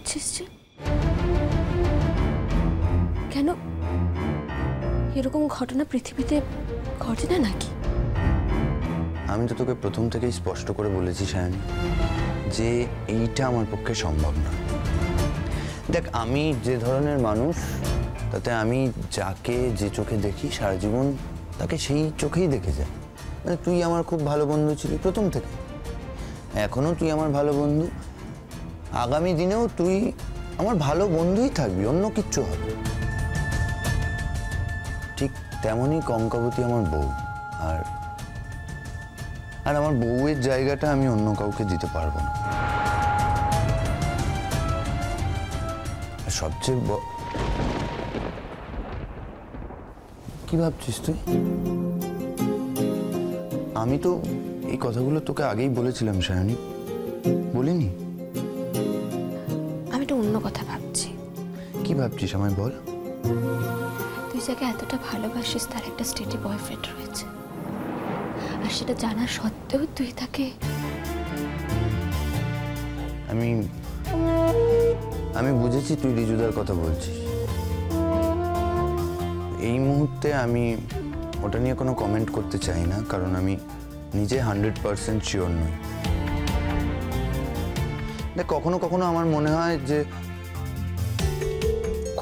করছিস যে? কেন এরকম ঘটনা পৃথিবীতে ঘটে না নাকি? আমি তো তোকে প্রথম থেকেই স্পষ্ট করে বলেছি সায়নী, যে এইটা আমার পক্ষে সম্ভব না। দেখ, আমি যে ধরনের মানুষ, তাতে আমি যাকে যে চোখে দেখি সারা জীবন তাকে সেই চোখেই দেখে যাই। মানে তুই আমার খুব ভালো বন্ধু ছিলি প্রথম থেকে, এখনো তুই আমার ভালো বন্ধু, আগামী দিনেও তুই আমার ভালো বন্ধুই থাকবি, অন্য কিচ্ছু হবে। ঠিক তেমনই কঙ্কাবতী আমার বউ, আর আমার বউয়ের জায়গাটা আমি অন্য কাউকে দিতে পারবো না। সবচেয়ে কি ভাবছিস তুই? আমি তো এই কথাগুলো তোকে আগেই বলেছিলাম সায়নী, বলিনি? আমি তো অন্য কথা ভাবছি। কি ভাবছিস আমায় বল। তুই যাকে এতটা ভালোবাসিস তার একটা স্টেডি বয়ফ্রেন্ড রয়েছে, আর সেটা জানা সত্ত্বেও তুই তাকে... আমি বুঝেছি তুই রিজুদার কথা বলছিস। এই মুহূর্তে আমি ওটা নিয়ে কোনো কমেন্ট করতে চাই না, কারণ আমি নিজে 100% শিওর নই। দেখ, কখনো কখনো আমার মনে হয় যে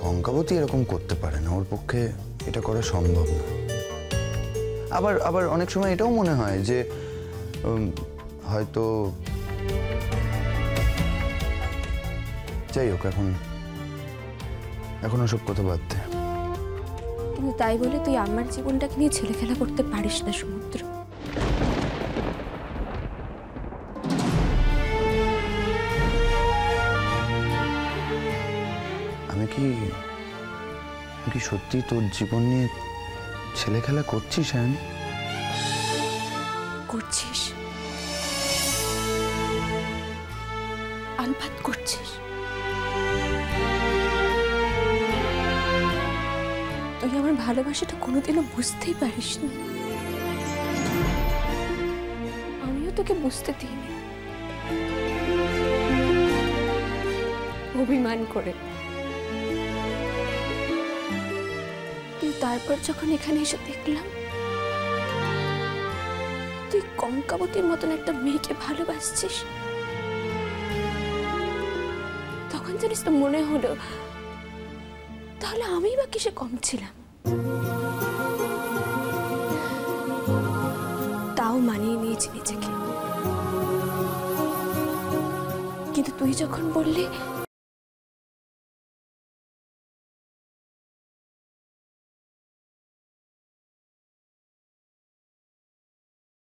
কঙ্কাবতী এরকম করতে পারে না, ওর পক্ষে এটা করা সম্ভব না। আবার অনেক সময় এটাও মনে হয় যে হয়তো, যাই হোক, এখন ওসব কথা বাদ দে। কিন্তু তাই বলে তুই আমার জীবনটাকে নিয়ে ছেলে খেলা করতে পারিস না সমুদ্র। আমি কি সত্যি তোর জীবন নিয়ে ছেলে খেলা করছিস সায়নী? করছিস, আলবাত করছিস। তুই আমার ভালোবাসাটা কোনোদিনও বুঝতেই পারিস না, আমিও তোকে বুঝতে দিইনি। অভিমান করে তুই তারপর যখন এখানে এসে দেখলাম তুই কঙ্কাবতীর মতন একটা মেয়েকে ভালোবাসছিস, তখন জানিস তো মনে হলো তাহলে আমি বা কিসে কম ছিলাম। তাও মানিয়ে নিয়েছি নিজেকে। কিন্তু তুই যখন বললি